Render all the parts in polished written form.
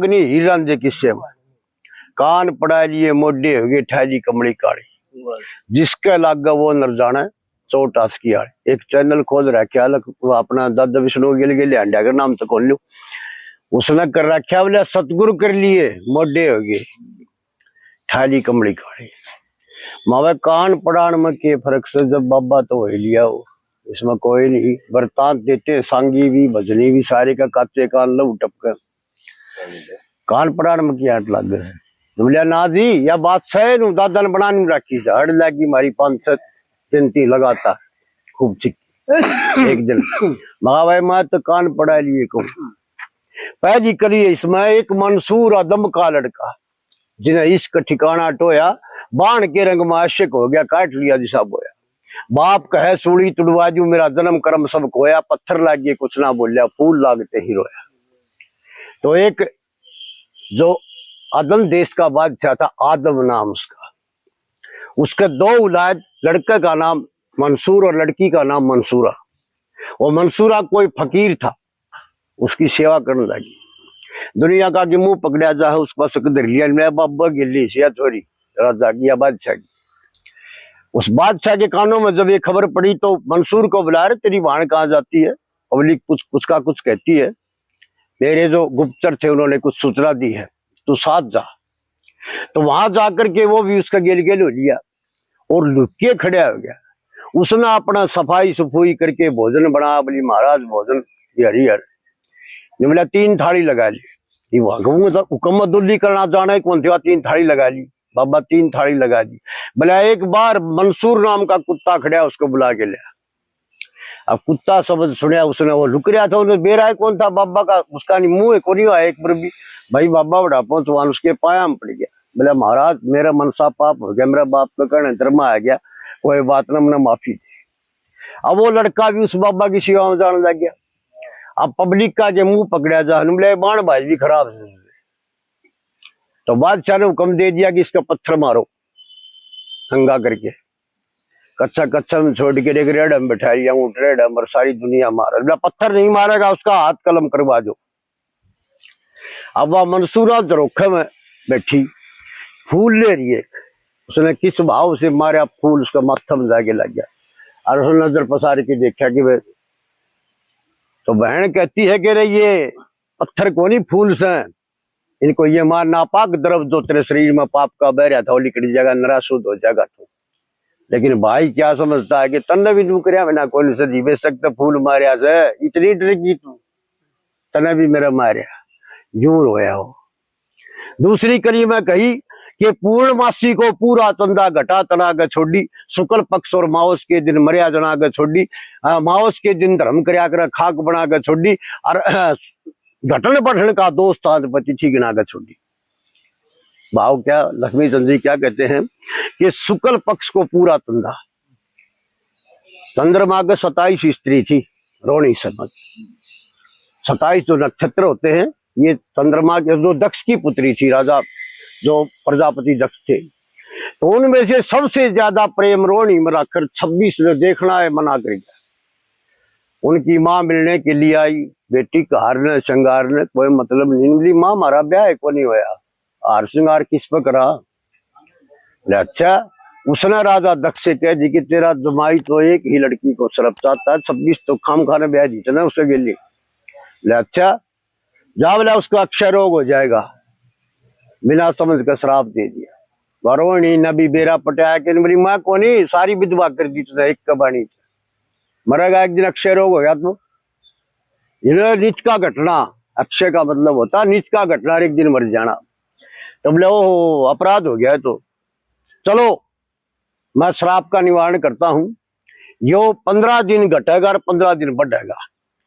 नागनी हिरन जे किस्से में कान पड़ा लिए मोडे हो गए ठहली कमड़ी काली जिसके लाग वो नर जाने चौटास की आड़े। एक चैनल खोल रखा अपना दादा विष्णु गिल हंडिया का नाम तो खोल लो उसने कर रखा बोले सतगुरु कर लिए मोडे हो गए ठहली कमड़ी काली। मावे कान पड़ान में के फर्क से जब बाबा तो हो लिया हो इसमें कोई नहीं बरतांत देते सांगी भी भजनी भी सारे का काचे कान लो टपके कान पड़ान में की आट लग गए बोलिया ना जी या बात सही नु दादा ने बना नहीं रखी से हड़ लगी मारी 5 चिंती लगाता खूब चिक्की एक दिन मगा भाई मैं तो कान पड़ा लिए को पहली करिए इसमें एक मंसूर आदम का लड़का जिन्हें इश्क ठिकाना टोया बाण के रंग में आशिक हो गया काट लिया दिशा बोया बाप कहे सूड़ी तुड़वाजू मेरा जन्म कर्म सब खोया पत्थर लागिए कुछ ना बोलिया फूल लागते ही रोया। तो एक जो आदम देश का बादशाह था आदम नाम उसके 2 औलाद लड़के का नाम मंसूर और लड़की का नाम मंसूरा। और मंसूरा कोई फकीर था उसकी सेवा करने लगी दुनिया का कि मुंह पकड़ा जा है उस पास धर लिया मेरा बाबा गिल्ली से छोरी राजा की या बादशाह की। उस बादशाह के कानों में जब ये खबर पड़ी तो मंसूर को बुला रहे तेरी वाण कहाँ जाती है पब्लिक कुछ का कुछ कहती है मेरे जो गुप्तचर थे उन्होंने कुछ सूचना दी है तू साथ जा। तो वहां जाकर के वो भी उसका गेल हो लिया और लुक के खड़ा हो गया। उसने अपना सफाई सफुई करके भोजन बना बोली महाराज भोजन हरिहर बोला 3 थाली लगा ली हुकूमत दुल्ली करना जाना कौन थे 3 थाली लगा ली बाबा 3 थाली लगा दी। बोला एक बार मंसूर नाम का कुत्ता खड़ा उसको बुला के लिया। अब कुत्ता समझ सुनिया उसने वो लुक रहा था उन्हें बेरा कौन था बाबा का उसका नहीं मुंह को नहीं हुआ एक बार भी भाई बाबा बड़ा पहुंचवान उसके पाया में पड़ गया। बोला महाराज मेरा मनसा पाप हो गया मेरा बाप का कहने धर्म आ गया कोई बात ना मैंने माफी दे। अब वो लड़का भी उस बाबा की सेवा में जाने लग गया। अब पब्लिक का जो मुंह पकड़ा जा बोले बाण भाई भी खराब है। तो बादशाह ने हुक्म दे दिया कि इसका पत्थर मारो हंगा करके कच्चा कच्चा में छोड़ के एक रेड में बैठा लिया ऊँट रेड और सारी दुनिया मारा पत्थर नहीं मारेगा उसका हाथ कलम करवा दो। अब वह मंसूरा जोखे में बैठी फूल ले रही है उसने किस भाव से मारा फूल उसका माथा में जाके लग गया और उसने नजर पसार के देखा कि वे तो बहन कहती है कि रे ये पत्थर को नहीं फूल से इनको ये मार नापाक द्रव जो तेरे शरीर में पाप का बह रहा था वो निकल जाएगा नराशुद्ध हो जाएगा तू। लेकिन भाई क्या समझता है कि तन्ने भी नू कर बिना कोई से जीवे सकते फूल मारिया से इतनी डरेगी तू तने भी मेरा मारिया यूं रोया हो। दूसरी कली में कही कि पूर्णमासी को पूरा चंदा घटा तना के छोड़ी शुक्ल पक्ष और मावस के दिन मर्या जना के छोड़ी मावस के दिन धर्म करया कर खाक बना के छोड़ी और घटन बढ़न का दोस्त पति गिना के छोड़ी। भाव क्या लक्ष्मी चंद्र जी क्या कहते हैं कि शुक्ल पक्ष को पूरा चंदा चंद्रमा के 27 स्त्री थी रोणी समझ 27 जो नक्षत्र होते हैं ये चंद्रमा के जो दक्ष की पुत्री थी राजा जो प्रजापति दक्ष थे तो उनमें से सबसे ज्यादा प्रेम रोणी में रखकर 26 ने देखना है मना कर गया। उनकी माँ मिलने के लिए आई बेटी का हारने श्रृंगारने कोई मतलब नहीं मिली माँ हमारा ब्याह को नहीं होया हार श्रृंगार किस पर करा। अच्छा उसने राजा दक्ष से कह दी कि तेरा जमाई तो एक ही लड़की को सरप चाहता है 26 तो खाम खाने ब्याह जीतना उसे के लिए। अच्छा जा बोला उसका अक्षय रोग हो जाएगा बिना समझ कर श्राप दे दिया। वरोणी नबी बेरा पटाया कि मेरी माँ को नहीं सारी विधवा कर दी तुझे एक कबानी मरेगा एक दिन अक्षय रोग हो गया तो नीच का घटना अक्षय का मतलब होता नीच का घटना एक दिन मर जाना। तो बोले ओ अपराध हो गया है तो चलो मैं श्राप का निवारण करता हूं यो 15 दिन घटेगा और 15 दिन बढ़ेगा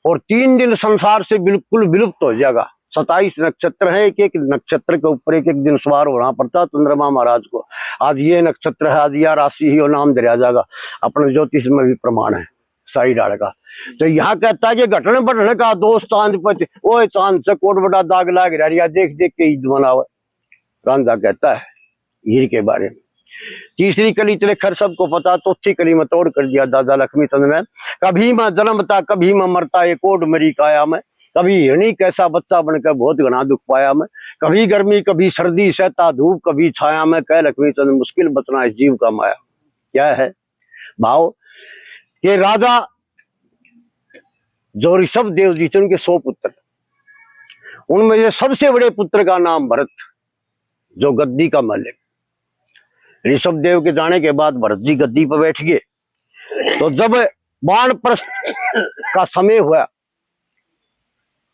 और 3 दिन संसार से बिल्कुल विलुप्त हो जाएगा। 27 नक्षत्र है एक एक नक्षत्र के ऊपर एक एक दिन सवार होना पड़ता चंद्रमा महाराज को। आज ये नक्षत्र है आज यह राशि ही और नाम दरिया जाएगा अपने ज्योतिष में भी प्रमाण है साई डाल का। तो यहाँ कहता है कि घटने बढ़ने का दोस्त चांद पर वो चांद से कोट बड़ा दाग लाग रहा देख देख के ईद मनावे रांझा कहता है हीर के बारे में। तीसरी कली चले खर सबको पता चौथी कली में तोड़ कर दिया दादा लक्ष्मी चंद ने कभी मैं जन्मता कभी मैं मरता ये कोड मरी काया में कभी हिरणी कैसा बच्चा बनकर बहुत घना दुख पाया मैं, कभी गर्मी कभी सर्दी सहता धूप कभी छाया मैं, कह लक्ष्मी चंद मुश्किल बचना इस जीव का माया। क्या है भाव कि राजा जो ऋषभ देव जी थे उनके 100 पुत्र, उनमें से सबसे बड़े पुत्र का नाम भरत, जो गद्दी का मालिक। ऋषभ देव के जाने के बाद भरत जी गद्दी पर बैठ गए। तो जब वानप्रस्थ का समय हुआ,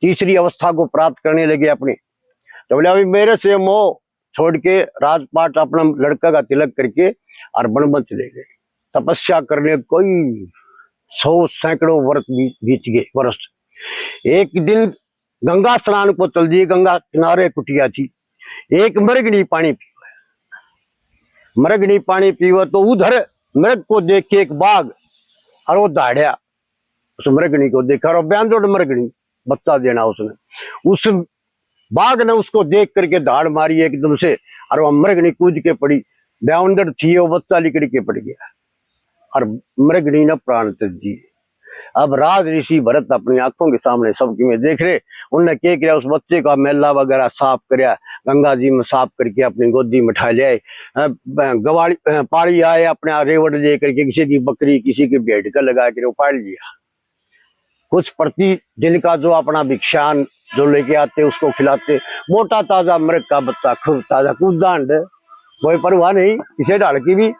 तीसरी अवस्था को प्राप्त करने लगे अपने, तो बोले अभी मेरे से मोह छोड़ के राजपाट अपना लड़का का तिलक करके और वन में चले गए तपस्या करने। कोई 100 सैकड़ों वर्ष बीत गए वर्ष। एक दिन गंगा स्नान को चल दिए, गंगा किनारे कुटिया थी, एक मृगनी पानी पीवा, मृगनी पानी पीवा तो उधर मृग को देख के एक बाघ और वो दौड़िया, उस मृगनी को देखा और ब्यांजोड़ मृगनी बच्चा देना उसने, उस बाघ ने उसको देख करके धाड़ मारी एकदम से और वह मृगनी कूद के पड़ी, ब्यांजोड़ थी वो बच्चा लिकड़ के पड़ गया और मृगनी ने प्राण त्याग दिए। अब राज ऋषि भरत अपनी आंखों के सामने सबकी में देख रहे, उनने क्या किया, उस बच्चे का मैला वगैरह साफ कराया, गंगा जी में साफ करके अपनी गोदी में उठा ले आए, गवाड़ी पाड़ी आए अपने रेवड़ ले करके, किसी की बकरी किसी की भेड़ का लगा के पाल लिया। कुछ प्रति दिन का जो अपना भिक्षान जो लेके आते उसको खिलाते, मोटा ताजा मृग का बच्चा खूब ताजा कूदांड, कोई परवाह नहीं किसे डाल की भी।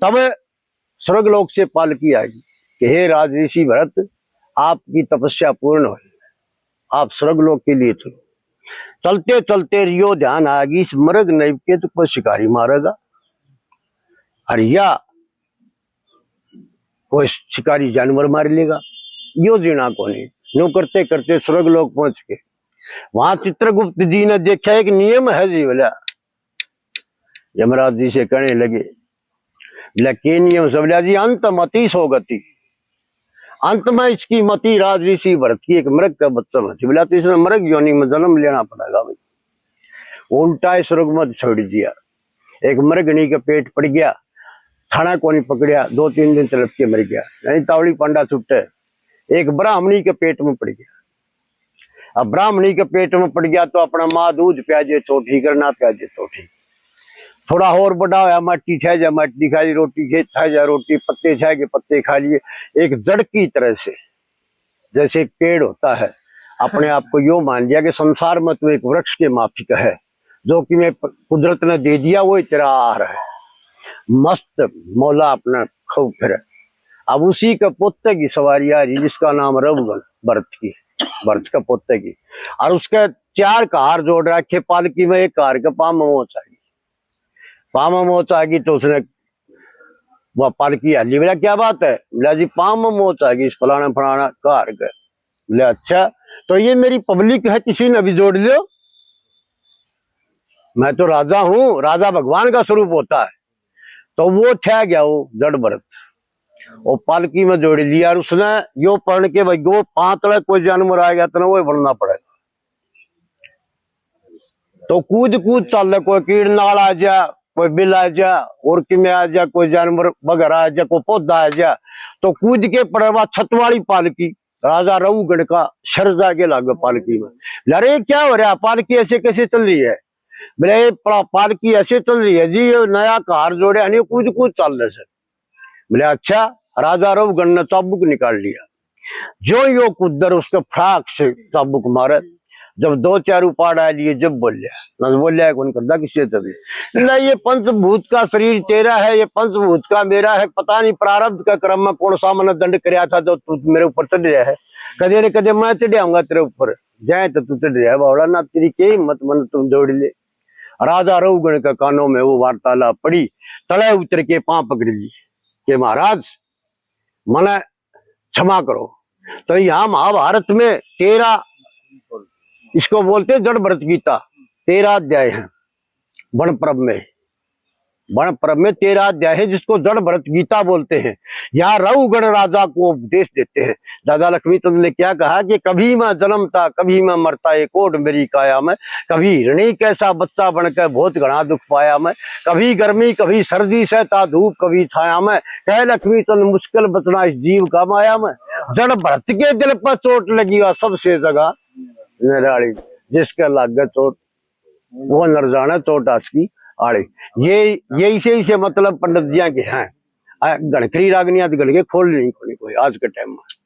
तब स्वर्गलोक से पालकी आई कि हे राज ऋषि भरत, आपकी तपस्या पूर्ण हो, आप स्वर्गलोक के लिए चलो। चलते चलते रियो ध्यान आ गई, इस मृग नहीं के तो कोई शिकारी मारेगा और या कोई शिकारी जानवर मार लेगा, यो जीना को नहीं। यूं करते करते स्वर्गलोक पहुंच गए। वहां चित्रगुप्त जी ने देखा एक नियम है जी, बोला यमराज जी से कहने लगे, बोला के नियम से? बोला जी अंत मति सो गति, अंत में इसकी मति राज ऋषि भरत की एक मृग का बच्चा बची। बोला तो इसने मृग योनि में जन्म लेना पड़ेगा भाई। उल्टा स्वर्ग में छोड़ दिया, एक मृगनी के पेट पड़ गया, थाना को नहीं पकड़िया, 2-3 दिन तड़प के मर गया, नहीं तावड़ी पांडा छुट्टे। एक ब्राह्मणी के पेट में पड़ गया, अब ब्राह्मणी के पेट में पड़ गया तो अपना माँ दूध प्याजे चोटी करना, प्याजे चोटी, थोड़ा और बड़ा हुआ मट्टी छा जा मट्टी खा ली, रोटी खेत खा जा रोटी, पत्ते छा के पत्ते खा लिए। एक जड़ की तरह से जैसे एक पेड़ होता है, अपने आप को यो मान लिया कि संसार में तो एक वृक्ष के माफिक है, जो कि मैं कुदरत ने दे दिया वो तेरा आहार है, मस्त मौला अपना खूब फिर। अब उसी का पोते की सवारी आ रही जिसका नाम रघुगण, भरत का पोते की, और उसका 4 कार जोड़ रखे पालकी में, एक कार का पाम मोच आएगी, पाम मोच आएगी तो उसने वह पालकी हल्ली। बोला क्या बात है? बोला जी पाम मोच आएगी इस फलाना फलाना कार का। बोले अच्छा, तो ये मेरी पब्लिक है, किसी ने भी जोड़ लियो, मैं तो राजा हूँ, राजा भगवान का स्वरूप होता है। तो वो ठह गया वो जड़ भरत, वो पालकी में जोड़ लिया और उसने यो पढ़ के भाई गो 5 कोई जानवर आएगा तो वो बढ़ना पड़ेगा। तो कूद कूद चल, कोई कीड़ नाल आ जा, कोई बिल आ जा, और कि में आ जा, कोई जानवर वगैरह आ जा, कोई पौधा आ जा, तो कूद के पड़ेगा छत वाली पालकी। राजा रघुगण का शर जाके लागे पालकी में। अरे क्या हो रहा, पालकी ऐसे कैसे चल रही है? बोले पालकी ऐसे चल रही है जी, ये नया कार जोड़े है, कूद कूद चल रहे से। बोले अच्छा। राजा रघुगण ने चाबुक निकाल लिया, जो यो कुदर उसके फ्राक से चाबुक मारे, जब 2-4 उपाड़ आ लिए, जब बोलिया कौन करता किसी तभी ना, ये पंचभूत का शरीर तेरा है, ये पंचभूत का मेरा है, पता नहीं प्रारब्ध का क्रम में कौन सा मैंने दंड कराया था जो तू मेरे ऊपर चढ़ गया है, कदे न कदे मैं चढ़ाऊंगा तेरे ऊपर, जाए तो तू चढ़ जाए बावड़ा ना, तेरी के हिम्मत मन तुम दौड़ ले। राजा रघुगण के कानों में वो वार्तालाप पड़ी, तले उतर के पांव पकड़ ली कि महाराज मने क्षमा करो। तो यहाँ महाभारत में 13, इसको बोलते जड़ भरत गीता, 13 अध्याय है वन पर्व में, वन पर्व में 13 अध्याय है जिसको जड़ भरत गीता बोलते हैं। यहाँ रघुगण राजा को उपदेश देते हैं। दादा लक्ष्मी चंद्र ने क्या कहा कि कभी मैं जन्मता कभी मैं मरता, एक ओट मेरी काया में, कभी हिरणी कैसा बच्चा बनकर बहुत घना दुख पाया मैं, कभी गर्मी कभी सर्दी सहता धूप कभी छाया में, कह लक्ष्मी चंद्र मुश्किल बचना इस जीव का माया में। जड़ भरत के दिल पर चोट लगी और सबसे जगह निराली, जिसके लग गए चोट वो नर जाने चोट आसकी आड़ी। ये यही से मतलब पंडित जिया के हैं गणकरी रागनिया गढ़ के खोल नहीं कोई आज के टाइम में।